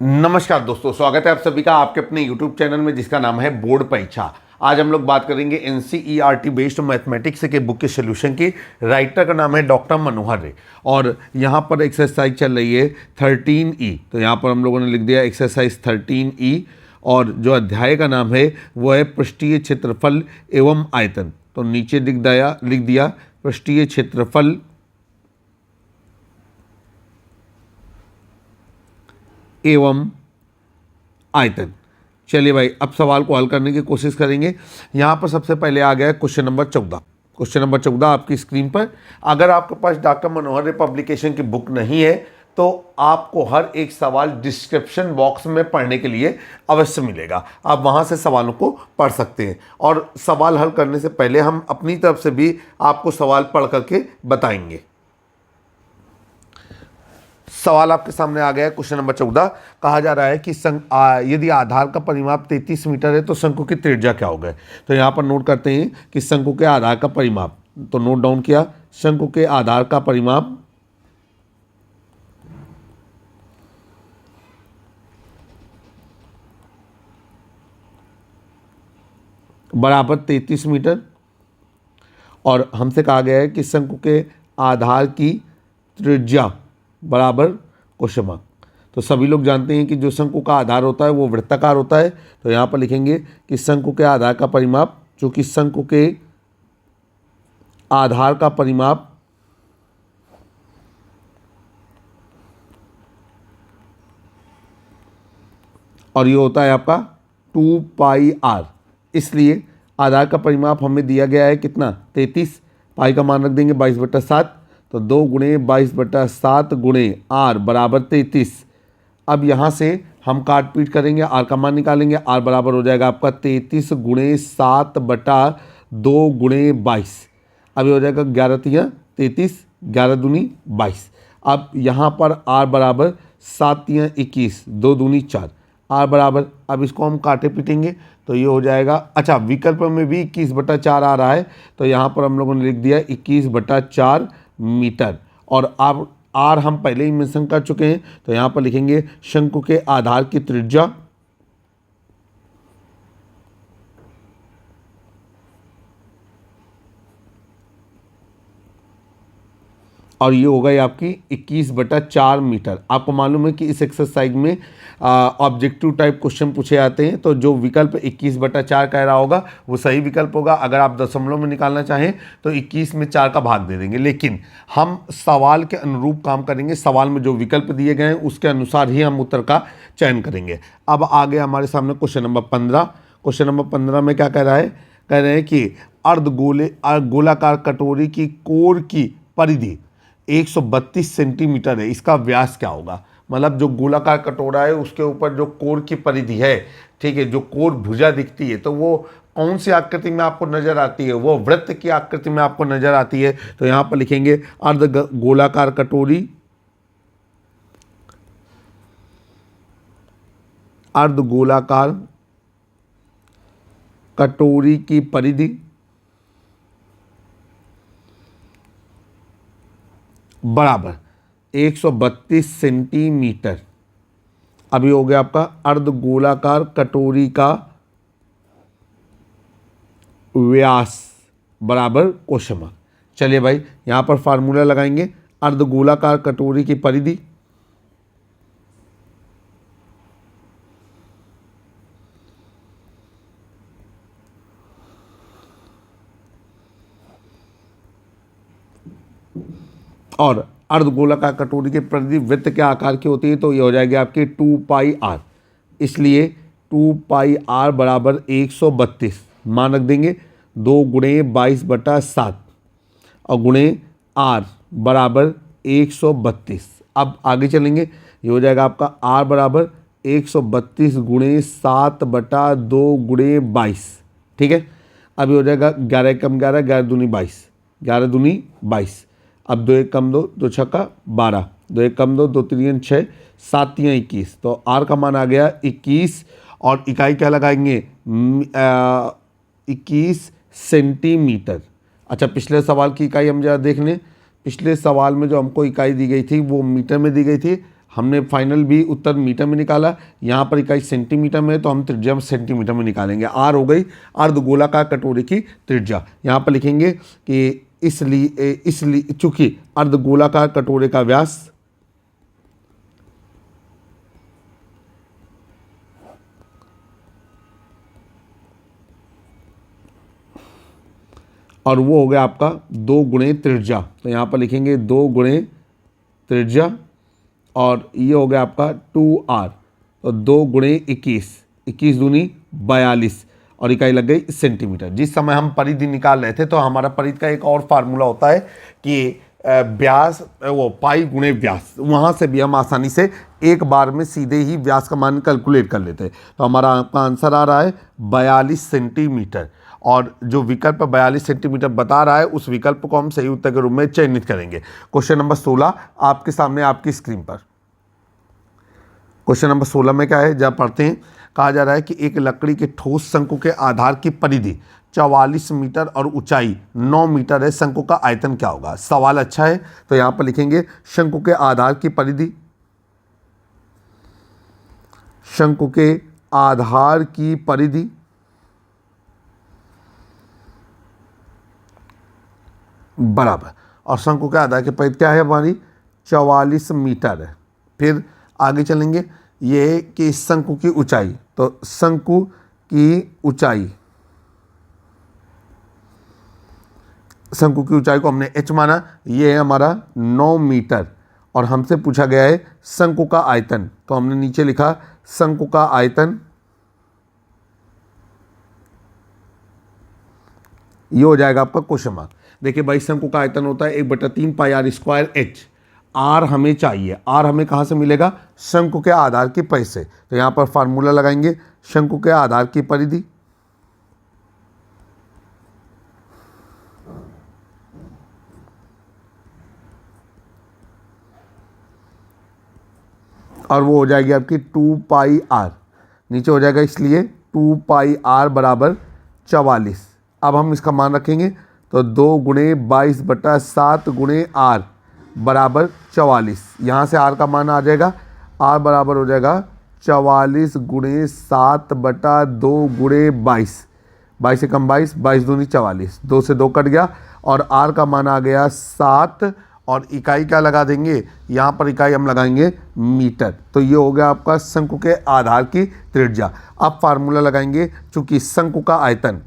नमस्कार दोस्तों, स्वागत है आप सभी का आपके अपने YouTube चैनल में जिसका नाम है बोर्ड परीक्षा। आज हम लोग बात करेंगे NCERT बेस्ड मैथमेटिक्स के बुक के सोल्यूशन की। राइटर का नाम है डॉक्टर मनोहर रे और यहाँ पर एक्सरसाइज चल रही है 13E। तो यहाँ पर हम लोगों ने लिख दिया एक्सरसाइज 13E और जो अध्याय का नाम है वो है पृष्ठीय क्षेत्रफल एवं आयतन। तो नीचे लिख दिया पृष्ठीय क्षेत्रफल एवं आयतन। चलिए भाई, अब सवाल को हल करने की कोशिश करेंगे। यहाँ पर सबसे पहले आ गया है क्वेश्चन नंबर 14। क्वेश्चन नंबर 14 आपकी स्क्रीन पर। अगर आपके पास डॉक्टर मनोहर रे पब्लिकेशन की बुक नहीं है तो आपको हर एक सवाल डिस्क्रिप्शन बॉक्स में पढ़ने के लिए अवश्य मिलेगा। आप वहाँ से सवालों को पढ़ सकते हैं और सवाल हल करने से पहले हम अपनी तरफ से भी आपको सवाल पढ़ करके बताएंगे। सवाल आपके सामने आ गया है क्वेश्चन नंबर 14। कहा जा रहा है कि यदि आधार का परिमाप 33 मीटर है तो शंकु की त्रिज्या क्या होगा। तो यहाँ पर नोट करते हैं कि शंकु के आधार का परिमाप, तो नोट डाउन किया, शंकु के आधार का परिमाप बराबर 33 मीटर और हमसे कहा गया है कि शंकु के आधार की त्रिज्या बराबर क्वेश्चन मार्क। तो सभी लोग जानते हैं कि जो शंकु का आधार होता है वो वृत्ताकार होता है। तो यहाँ पर लिखेंगे कि शंकु के आधार का परिमाप, जो कि शंकु के आधार का परिमाप और ये होता है आपका 2πr। इसलिए आधार का परिमाप हमें दिया गया है कितना, 33। पाई का मान रख देंगे 22/7, तो 2 गुणे 22/7 गुणे r बराबर 33। अब यहाँ से हम काट पीट करेंगे, r का मान निकालेंगे, r बराबर हो जाएगा आपका 33 गुणे 7/2 गुणे 22। अब ये हो जाएगा 11×3 = 33, 11×2 = 22। अब यहाँ पर r बराबर 7×3 = 21, 2×2 = 4, r बराबर, अब इसको हम काटे पीटेंगे तो ये हो जाएगा, अच्छा विकल्प में भी 21/4 आ रहा है तो यहाँ पर हम लोगों ने लिख दिया 21/4 मीटर। और अब आर हम पहले ही मेंशन कर चुके हैं तो यहाँ पर लिखेंगे शंकु के आधार की त्रिज्या और ये हो गई आपकी 21/4 मीटर। आपको मालूम है कि इस एक्सरसाइज में ऑब्जेक्टिव टाइप क्वेश्चन पूछे जाते हैं, तो जो विकल्प 21/4 कह रहा होगा वो सही विकल्प होगा। अगर आप दशमलव में निकालना चाहें तो 21 में 4 का भाग दे देंगे, लेकिन हम सवाल के अनुरूप काम करेंगे। सवाल में जो विकल्प दिए गए हैं उसके अनुसार ही हम उत्तर का चयन करेंगे। अब आगे हमारे सामने क्वेश्चन नंबर 15। क्वेश्चन नंबर 15 में क्या कह रहा है, कह रहे हैं कि गोलाकार कटोरी की कोर की परिधि 132 सेंटीमीटर है, इसका व्यास क्या होगा। मतलब जो गोलाकार कटोरा है उसके ऊपर जो कोर की परिधि है, ठीक है, जो कोर भुजा दिखती है तो वो कौन सी आकृति में आपको नजर आती है, वो वृत्त की आकृति में आपको नजर आती है। तो यहाँ पर लिखेंगे अर्ध गोलाकार कटोरी, अर्ध गोलाकार कटोरी की परिधि बराबर 132 सेंटीमीटर। अभी हो गया आपका अर्ध गोलाकार कटोरी का व्यास बराबर क्वेश्चन मार्क। चलिए भाई, यहाँ पर फार्मूला लगाएंगे, अर्ध गोलाकार कटोरी की परिधि और अर्धगोलाकार कटोरी की परिधि वृत्त के आकार की होती है, तो ये हो जाएगी आपकी 2πr। इसलिए 2πr बराबर 132 मान रख देंगे, 2 गुणे 22/7 और गुणे r बराबर 132। अब आगे चलेंगे, ये हो जाएगा आपका r बराबर 132 गुणे 7/2 गुणे 22। ठीक है, अभी हो जाएगा 11 कम 11, 11×2 = 22, 11×2 = 22। अब 2 1 कम 2, 2 6 12, 2 1 कम 2, 2 3 6, 7 3 21। तो आर का मान आ गया 21 और इकाई क्या लगाएंगे, 21 सेंटीमीटर। अच्छा, पिछले सवाल की इकाई हम जरा देख लें। पिछले सवाल में जो हमको इकाई दी गई थी वो मीटर में दी गई थी, हमने फाइनल भी उत्तर मीटर में निकाला, यहाँ पर इकाई सेंटीमीटर में है तो हम त्रिज्या में सेंटीमीटर में निकालेंगे। आर हो गई अर्धगोलाकार कटोरे की त्रिज्या। यहाँ पर लिखेंगे कि इसलिए चूंकि अर्धगोलाकार कटोरे का व्यास और वो हो गया आपका 2 गुणे त्रिज्या, तो यहाँ पर लिखेंगे 2 गुणे त्रिज्या और ये हो गया आपका 2r, तो 2 गुणे 21, 21 दूनी 42 और इकाई लग गई सेंटीमीटर। जिस समय हम परिधि निकाल रहे थे तो हमारा परिधि का एक और फार्मूला होता है कि व्यास वो पाई गुणे व्यास, वहाँ से भी हम आसानी से एक बार में सीधे ही व्यास का मान कैलकुलेट कर लेते हैं। तो हमारा आपका आंसर आ रहा है 42 सेंटीमीटर और जो विकल्प 42 सेंटीमीटर बता रहा है उस विकल्प को हम सही उत्तर के रूप में चयनित करेंगे। क्वेश्चन नंबर 16 आपके सामने आपकी स्क्रीन पर। क्वेश्चन नंबर 16 में क्या है जब पढ़ते हैं, कहा जा रहा है कि एक लकड़ी के ठोस शंकु के आधार की परिधि 44 मीटर और ऊंचाई 9 मीटर है, शंकु का आयतन क्या होगा। सवाल अच्छा है तो यहां पर लिखेंगे शंकु के आधार की परिधि, शंकु के आधार की परिधि बराबर, और शंकु के आधार की परिधि क्या है हमारी 44 मीटर है। फिर आगे चलेंगे, ये है कि शंकु की ऊंचाई, तो शंकु की ऊंचाई, शंकु की ऊंचाई को हमने h माना, ये है हमारा 9 मीटर और हमसे पूछा गया है शंकु का आयतन, तो हमने नीचे लिखा शंकु का आयतन, ये हो जाएगा आपका क्वेश्चन मार्क। देखिए भाई शंकु का आयतन होता है 1/3 पाई आर स्क्वायर एच। आर हमें चाहिए, आर हमें कहाँ से मिलेगा, शंकु के आधार की परिधि से, तो यहाँ पर फार्मूला लगाएंगे शंकु के आधार की परिधि और वो हो जाएगी आपकी 2 पाई आर, नीचे हो जाएगा इसलिए 2 पाई आर बराबर 44। अब हम इसका मान रखेंगे तो 2 गुणे 22/7 गुणे आर बराबर 44। यहाँ से आर का मान आ जाएगा, आर बराबर हो जाएगा 44 गुणे 7/2 गुणे 22, 22 से कम 22, 22 दूनी 44, 2 से 2 कट गया और आर का मान आ गया 7 और इकाई क्या लगा देंगे, यहाँ पर इकाई हम लगाएंगे मीटर। तो ये हो गया आपका शंकु के आधार की त्रिज्या। अब फार्मूला लगाएंगे, चूंकि शंकु का आयतन,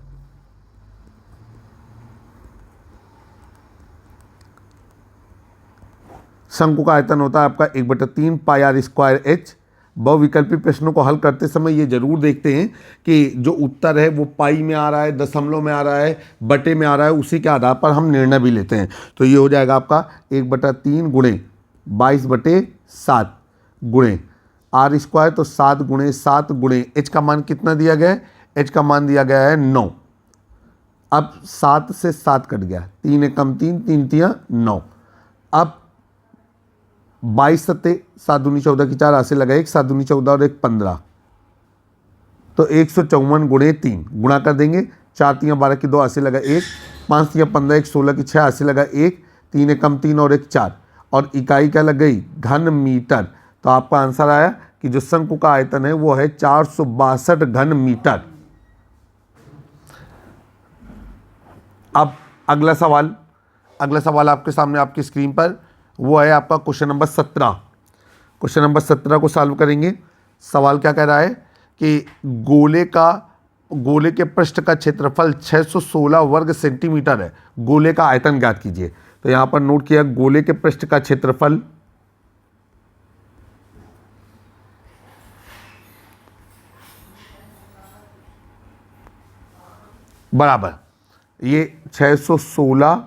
शंकु का आयतन होता है आपका 1/3 पाई आर स्क्वायर एच। बहुविकल्पी प्रश्नों को हल करते समय ये जरूर देखते हैं कि जो उत्तर है वो पाई में आ रहा है, दशमलव में आ रहा है, बटे में आ रहा है, उसी के आधार पर हम निर्णय भी लेते हैं। तो ये हो जाएगा आपका 1/3 गुणे 22/7 गुणे आर स्क्वायर, तो 7 गुणे 7 गुणे एच का मान कितना दिया गया है, एच का मान दिया गया है 9। अब 7 से 7 कट गया, 3 एकम 3, 3 तिया 9। अब 22 सत्ते 7 दूनी 14 की 4 आसे लगा 1, 7 दूनी 14 और 1 15, तो 154 गुणे 3 गुणा कर देंगे, 4 तिया 12 की 2 आसे लगा 1, 5 तिया 15 1 16 की 6 आसे लगा 1, 3 एकम 3 और 1 4 और इकाई क्या लग गई घन मीटर। तो आपका आंसर आया कि जो शंकु का आयतन है वो है 462 घन मीटर। अब अगला सवाल आपके सामने आपकी स्क्रीन पर, वो है आपका क्वेश्चन नंबर 17। क्वेश्चन नंबर 17 को सॉल्व करेंगे। सवाल क्या कह रहा है कि गोले के पृष्ठ का क्षेत्रफल 616 वर्ग सेंटीमीटर है, गोले का आयतन ज्ञात कीजिए। तो यहां पर नोट किया गोले के पृष्ठ का क्षेत्रफल बराबर ये 616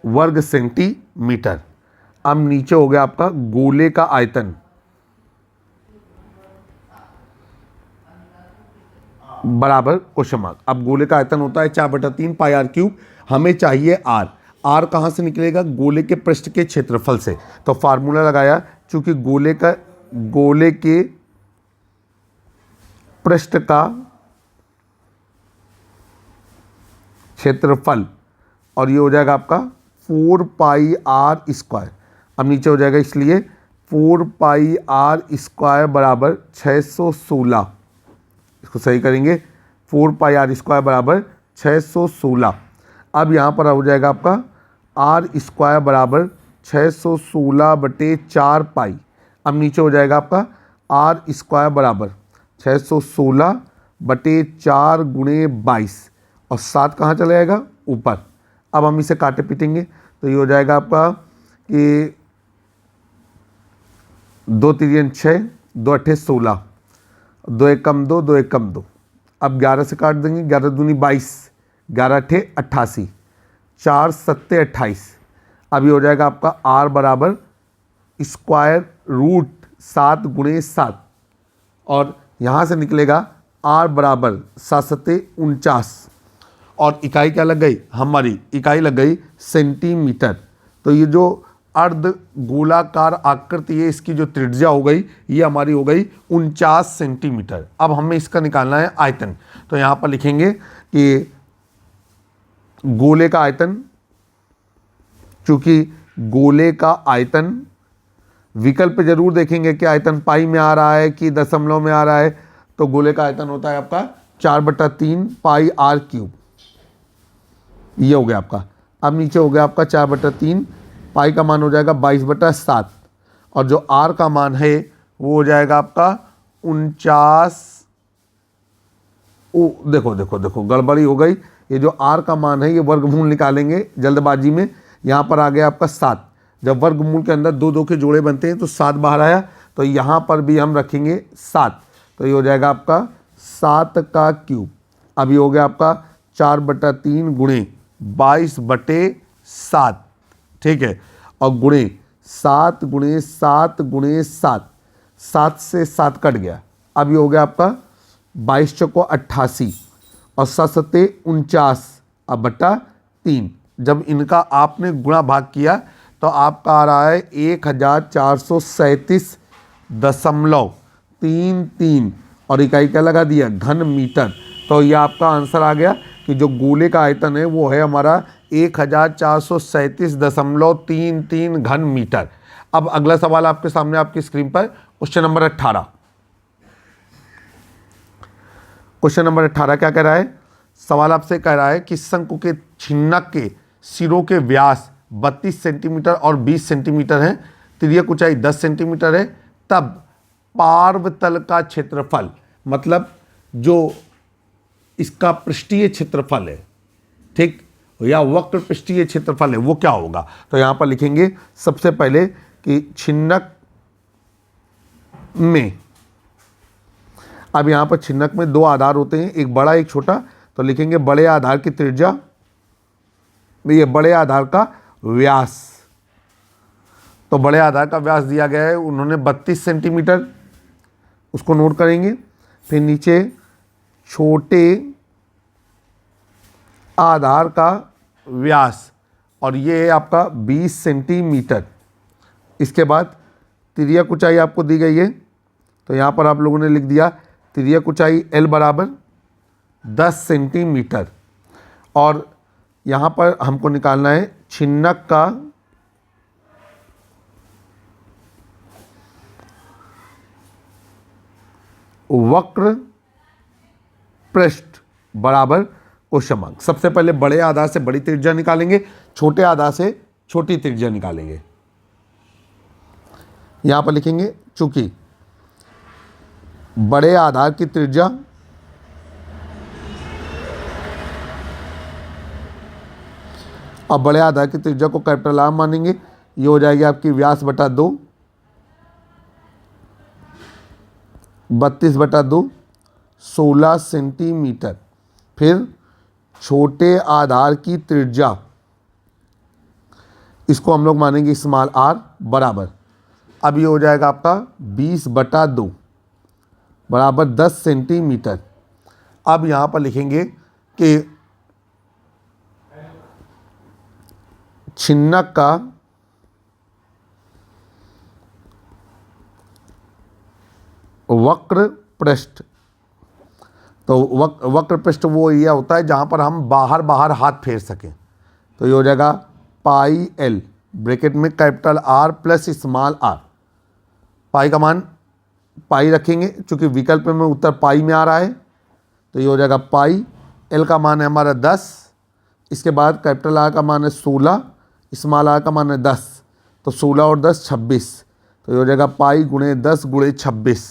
वर्ग सेंटीमीटर। अब नीचे हो गया आपका गोले का आयतन बराबर क्वेश्चन मार्क। अब गोले का आयतन होता है 4/3 पाई आर क्यूब, हमें चाहिए आर। आर कहाँ से निकलेगा, गोले के पृष्ठ के क्षेत्रफल से। तो फार्मूला लगाया, चूंकि गोले के पृष्ठ का क्षेत्रफल और ये हो जाएगा आपका 4 पाई आर स्क्वायर। अब नीचे हो जाएगा इसलिए 4 पाई आर स्क्वायर बराबर 616। इसको सही करेंगे, 4 पाई आर स्क्वायर बराबर 616। अब यहाँ पर हो जाएगा आपका आर स्क्वायर बराबर 616/4 पाई। अब नीचे हो जाएगा आपका आर स्क्वायर बराबर 616/4 गुणे 22 और 7 कहाँ चला जाएगा ऊपर। अब हम इसे काटे पीटेंगे तो ये हो जाएगा आपका कि 2 तिरियन 6, 2 अट्ठे 16, 2 एकम 2, 2 एकम 2। अब 11 से काट देंगे, 11 दूनी 22, 11 अट्ठे 88, 4 सत्ते 28। अब ये हो जाएगा आपका आर बराबर स्क्वायर रूट 7 गुणे 7 और यहाँ से निकलेगा आर बराबर 7 सत्ते 49 और इकाई क्या लग गई, हमारी इकाई लग गई सेंटीमीटर। तो ये जो अर्ध गोलाकार आकृति है इसकी जो त्रिज्या हो गई ये हमारी हो गई 49 सेंटीमीटर। अब हमें इसका निकालना है आयतन। तो यहाँ पर लिखेंगे कि गोले का आयतन, चूंकि गोले का आयतन विकल्प जरूर देखेंगे कि आयतन पाई में आ रहा है कि दशमलव में आ रहा है। तो गोले का आयतन होता है आपका 4/3 पाई आर क्यूब। ये हो गया आपका। अब नीचे हो गया आपका 4/3 पाई का मान हो जाएगा 22/7 और जो आर का मान है वो हो जाएगा आपका 49। देखो देखो देखो गड़बड़ी हो गई। ये जो आर का मान है ये वर्गमूल निकालेंगे जल्दबाजी में, यहाँ पर आ गया आपका 7। जब वर्गमूल के अंदर 2 2 के जोड़े बनते हैं तो 7 बाहर आया, तो यहाँ पर भी हम रखेंगे 7। तो ये हो जाएगा आपका 7 का क्यूब। अब ये हो गया आपका 4/3 गुणे 22/7, ठीक है, और गुणे 7 गुणे 7 गुणे 7, 7 से 7 कट गया। अब ये हो गया आपका 22 चौको 88 और 7 सत्ते 49 अब बटा 3। जब इनका आपने गुणा भाग किया तो आपका आ रहा है 1437.33 और इकाई क्या लगा दिया, घन मीटर। तो ये आपका आंसर आ गया कि जो गोले का आयतन है वो है हमारा 1437.33 घन मीटर। अब अगला सवाल आपके सामने आपकी स्क्रीन पर क्वेश्चन नंबर 18। क्वेश्चन नंबर 18 क्या कह रहा है, सवाल आपसे कह रहा है कि शंकु के छिन्नक के सिरों के व्यास 32 सेंटीमीटर और 20 सेंटीमीटर हैं, तिर्यक ऊंचाई 10 सेंटीमीटर है, तब पार्वतल का क्षेत्रफल, मतलब जो इसका पृष्ठीय क्षेत्रफल है, ठीक, या वक्र पृष्ठीय क्षेत्रफल है वो क्या होगा। तो यहां पर लिखेंगे सबसे पहले कि छिन्नक में, अब यहां पर छिन्नक में 2 आधार होते हैं, एक बड़ा एक छोटा। तो लिखेंगे बड़े आधार की त्रिज्या, ये बड़े आधार का व्यास। तो बड़े आधार का व्यास दिया गया है उन्होंने 32 सेंटीमीटर, उसको नोट करेंगे। फिर नीचे छोटे आधार का व्यास और ये है आपका 20 सेंटीमीटर। इसके बाद तिर्यक ऊंचाई आपको दी गई है, तो यहाँ पर आप लोगों ने लिख दिया तिर्यक ऊंचाई L बराबर 10 सेंटीमीटर और यहाँ पर हमको निकालना है छिन्नक का वक्र पृष्ठ बराबर क्वेश्चन मार्क। सबसे पहले बड़े आधार से बड़ी त्रिज्या निकालेंगे, छोटे आधार से छोटी त्रिज्या निकालेंगे। यहां पर लिखेंगे चूंकि बड़े आधार की त्रिज्या और बड़े आधार की त्रिज्या को कैपिटल आर मानेंगे, ये हो जाएगी आपकी व्यास बटा 2, 32/2, 16 सेंटीमीटर। फिर छोटे आधार की त्रिज्या, इसको हम लोग मानेंगे स्मॉल आर बराबर, अब ये हो जाएगा आपका 20/2 बराबर 10 सेंटीमीटर। अब यहाँ पर लिखेंगे कि छिन्नक का वक्र पृष्ठ, तो वक्र पृष्ठ वो ये होता है जहाँ पर हम बाहर बाहर हाथ फेर सकें। तो ये हो जाएगा पाई L ब्रैकेट में capital R plus small R, pi का मान पाई रखेंगे, चूँकि विकल्प में उत्तर पाई में आ रहा है तो ये हो जाएगा पाई। एल का मान है हमारा 10, इसके बाद कैपिटल आर का मान है 16, स्मॉल आर का मान है 10, तो 16 और 10 26, तो ये हो जाएगा पाई गुणे 10 गुणे 26।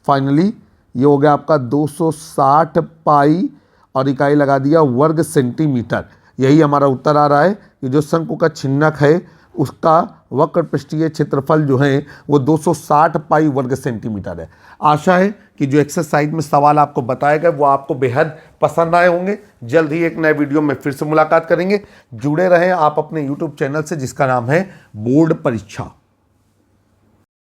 फाइनली ये हो गया आपका 260 पाई और इकाई लगा दिया वर्ग सेंटीमीटर। यही हमारा उत्तर आ रहा है कि जो शंकु का छिन्नक है उसका वक्र पृष्ठीय क्षेत्रफल जो है वो 260 पाई वर्ग सेंटीमीटर है। आशा है कि जो एक्सरसाइज में सवाल आपको बताए गए वो आपको बेहद पसंद आए होंगे। जल्द ही एक नए वीडियो में फिर से मुलाकात करेंगे। जुड़े रहें आप अपने YouTube चैनल से जिसका नाम है बोर्ड परीक्षा।